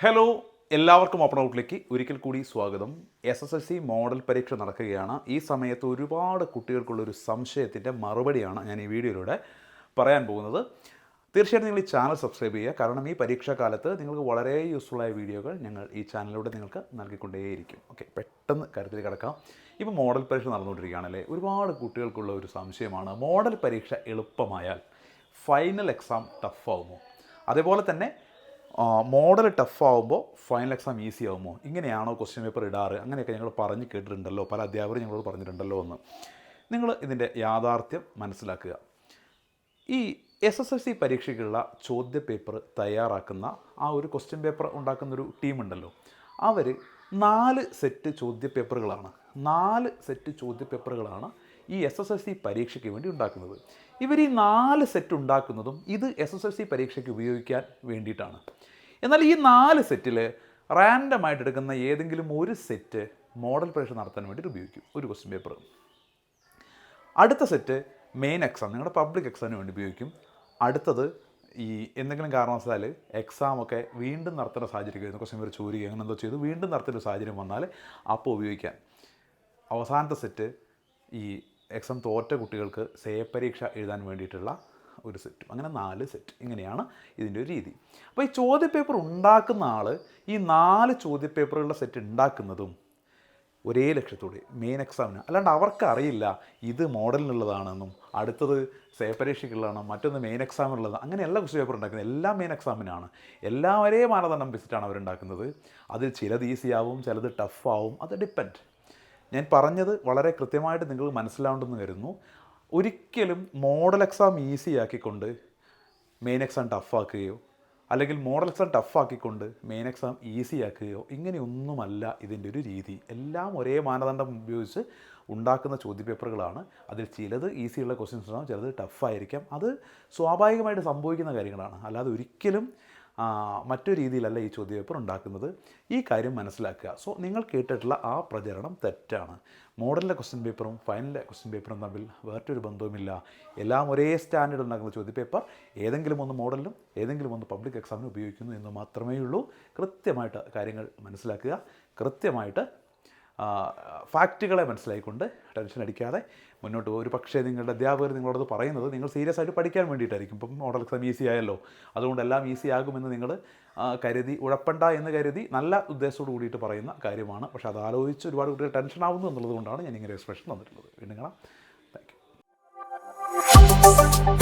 Hello, എല്ലാവർക്കും open ഔട്ടിലേക്ക് ഒരിക്കൽ കൂടി സ്വാഗതം. SSLC മോഡൽ പരീക്ഷ നടക്കുകയാണ്. ഈ സമയത്ത് ഒരുപാട് കുട്ടികൾക്കുള്ളൊരു സംശയത്തിൻ്റെ മറുപടിയാണ് ഞാൻ ഈ വീഡിയോയിലൂടെ പറയാൻ പോകുന്നത്. തീർച്ചയായിട്ടും നിങ്ങൾ ഈ ചാനൽ സബ്സ്ക്രൈബ് ചെയ്യുക. കാരണം ഈ പരീക്ഷാകാലത്ത് നിങ്ങൾക്ക് വളരെ യൂസ്ഫുള്ളായ വീഡിയോകൾ ഞങ്ങൾ ഈ ചാനലിലൂടെ നിങ്ങൾക്ക് നൽകിക്കൊണ്ടേയിരിക്കും. ഓക്കെ, പെട്ടെന്ന് കാര്യത്തിൽ കിടക്കാം. ഇപ്പോൾ മോഡൽ പരീക്ഷ നടന്നുകൊണ്ടിരിക്കുകയാണല്ലേ. ഒരുപാട് കുട്ടികൾക്കുള്ള ഒരു സംശയമാണ്, മോഡൽ പരീക്ഷ എളുപ്പമായാൽ ഫൈനൽ എക്സാം ടഫാവുമോ? അതേപോലെ തന്നെ മോഡൽ ടഫാവുമ്പോൾ ഫൈനൽ എക്സാം ഈസി ആകുമോ? ഇങ്ങനെയാണോ ക്വസ്റ്റ്യൻ പേപ്പർ ഇടാറ്? അങ്ങനെയൊക്കെ ഞങ്ങൾ പറഞ്ഞ് കേട്ടിട്ടുണ്ടല്ലോ, പല അധ്യാപകരും ഞങ്ങളോട് പറഞ്ഞിട്ടുണ്ടല്ലോ എന്ന്. നിങ്ങൾ ഇതിൻ്റെ യാഥാർത്ഥ്യം മനസ്സിലാക്കുക. ഈ SSLC പരീക്ഷയ്ക്കുള്ള ചോദ്യ പേപ്പർ തയ്യാറാക്കുന്ന ആ ഒരു ക്വസ്റ്റ്യൻ പേപ്പർ ഉണ്ടാക്കുന്നൊരു ടീമുണ്ടല്ലോ, അവർ 4 സെറ്റ് ചോദ്യ പേപ്പറുകളാണ് 4 സെറ്റ് ചോദ്യ പേപ്പറുകളാണ് ഈ SSLC പരീക്ഷയ്ക്ക് വേണ്ടി ഉണ്ടാക്കുന്നത്. ഇവർ ഈ 4 സെറ്റ് ഉണ്ടാക്കുന്നതും ഇത് SSLC പരീക്ഷയ്ക്ക് ഉപയോഗിക്കാൻ വേണ്ടിയിട്ടാണ്. എന്നാൽ ഈ 4 സെറ്റിൽ റാൻഡമായിട്ട് എടുക്കുന്ന ഏതെങ്കിലും ഒരു സെറ്റ് മോഡൽ പരീക്ഷ നടത്താൻ വേണ്ടിയിട്ട് ഉപയോഗിക്കും, ഒരു ക്വസ്റ്റ്യൻ പേപ്പർ. അടുത്ത സെറ്റ് മെയിൻ എക്സാം, നിങ്ങളുടെ പബ്ലിക് എക്സാമിന് വേണ്ടി ഉപയോഗിക്കും. അടുത്തത് ഈ എന്തെങ്കിലും കാരണവശാൽ എക്സാമൊക്കെ വീണ്ടും നടത്തേണ്ട സാഹചര്യം, ക്വസ്റ്റ്യൻ പേപ്പർ ചോരുകയോ അങ്ങനെ എന്തോ ചെയ്ത് വീണ്ടും നടത്തേണ്ട ഒരു സാഹചര്യം വന്നാൽ അപ്പോൾ ഉപയോഗിക്കാൻ. അവസാനത്തെ സെറ്റ് ഈ എക്സാം തോറ്റ കുട്ടികൾക്ക് പരീക്ഷ എഴുതാൻ വേണ്ടിയിട്ടുള്ള ഒരു സെറ്റും. അങ്ങനെ 4 സെറ്റ്. ഇങ്ങനെയാണ് ഇതിൻ്റെ ഒരു രീതി. അപ്പോൾ ഈ ചോദ്യപേപ്പർ ഉണ്ടാക്കുന്ന ആൾ ഈ 4 ചോദ്യപേപ്പറുകളുടെ സെറ്റ് ഉണ്ടാക്കുന്നതും ഒരേ ലക്ഷ്യത്തോടെ, മെയിൻ എക്സാമിന്. അല്ലാണ്ട് അവർക്ക് അറിയില്ല ഇത് മോഡലിനുള്ളതാണെന്നും അടുത്തത് പരീക്ഷയ്ക്കുള്ളതാണ്, മറ്റൊന്ന് മെയിൻ എക്സാമിനുള്ളത്. അങ്ങനെയല്ല ക്വസ്റ്റ്യൻ പേപ്പർ ഉണ്ടാക്കുന്നത്. എല്ലാം മെയിൻ എക്സാമിനാണ്. എല്ലാം ഒരേ മാനദണ്ഡം വെച്ചിട്ടാണ് അവരുണ്ടാക്കുന്നത്. അതിൽ ചിലത് ഈസി ആവും, ചിലത് ടഫാവും. അത് ഡിപ്പെൻഡ്. ഞാൻ പറഞ്ഞത് വളരെ കൃത്യമായിട്ട് നിങ്ങൾ മനസ്സിലാവുണ്ടെന്ന് കരുതുന്നു. ഒരിക്കലും മോഡൽ എക്സാം ഈസി ആക്കിക്കൊണ്ട് മെയിൻ എക്സാം ടഫാക്കുകയോ അല്ലെങ്കിൽ മോഡൽ എക്സാം ടഫാക്കിക്കൊണ്ട് മെയിൻ എക്സാം ഈസി ആക്കുകയോ ഇങ്ങനെയൊന്നുമല്ല ഇതിൻ്റെ ഒരു രീതി. എല്ലാം ഒരേ മാനദണ്ഡം ഉപയോഗിച്ച് ഉണ്ടാക്കുന്ന ചോദ്യപേപ്പറുകളാണ്. അതിൽ ചിലത് ഈസിയുള്ള ക്വസ്റ്റ്യൻസ് ഉണ്ടാകും, ചിലത് ടഫായിരിക്കാം. അത് സ്വാഭാവികമായിട്ട് സംഭവിക്കുന്ന കാര്യങ്ങളാണ്. അല്ലാതെ ഒരിക്കലും മറ്റൊരു രീതിയിലല്ല ഈ ചോദ്യപേപ്പർ ഉണ്ടാക്കുന്നത്. ഈ കാര്യം മനസ്സിലാക്കുക. സോ നിങ്ങൾ കേട്ടിട്ടുള്ള ആ പ്രചരണം തെറ്റാണ്. മോഡലിലെ ക്വസ്റ്റ്യൻ പേപ്പറും ഫൈനലിലെ ക്വസ്റ്റ്യൻ പേപ്പറും തമ്മിൽ വേറൊരു ബന്ധവുമില്ല. എല്ലാം ഒരേ സ്റ്റാൻഡേർഡ് ഉണ്ടാക്കുന്ന ചോദ്യപേപ്പർ ഏതെങ്കിലും ഒന്ന് മോഡലിലും ഏതെങ്കിലും ഒന്ന് പബ്ലിക് എക്സാമിനും ഉപയോഗിക്കുന്നു എന്ന് മാത്രമേ ഉള്ളൂ. കൃത്യമായിട്ട് കാര്യങ്ങൾ മനസ്സിലാക്കുക. കൃത്യമായിട്ട് ഫാക്റ്റുകളെ മനസ്സിലായിക്കൊണ്ട് ടെൻഷൻ അടിക്കാതെ മുന്നോട്ട് പോകും. ഒരു പക്ഷേ നിങ്ങളുടെ അധ്യാപകർ നിങ്ങളോടത് പറയുന്നത് നിങ്ങൾ സീരിയസ് ആയിട്ട് പഠിക്കാൻ വേണ്ടിയിട്ടായിരിക്കും. ഇപ്പം മോഡൽ എക്സാം ഈസി ആയല്ലോ, അതുകൊണ്ട് എല്ലാം ഈസി ആകുമെന്ന് നിങ്ങൾ കരുതി ഉഴപ്പണ്ട എന്ന് കരുതി നല്ല ഉദ്ദേശത്തോട് കൂടിയിട്ട് പറയുന്ന കാര്യമാണ്. പക്ഷേ അത് ആലോചിച്ച് ഒരുപാട് കുട്ടികൾ ടെൻഷൻ ആവുന്നു എന്നുള്ളത് കൊണ്ടാണ് ഞാൻ ഇങ്ങനെ എക്സ്പ്രഷൻ തന്നിട്ടുള്ളത്. വീണ്ടും കാണാം. Thank you.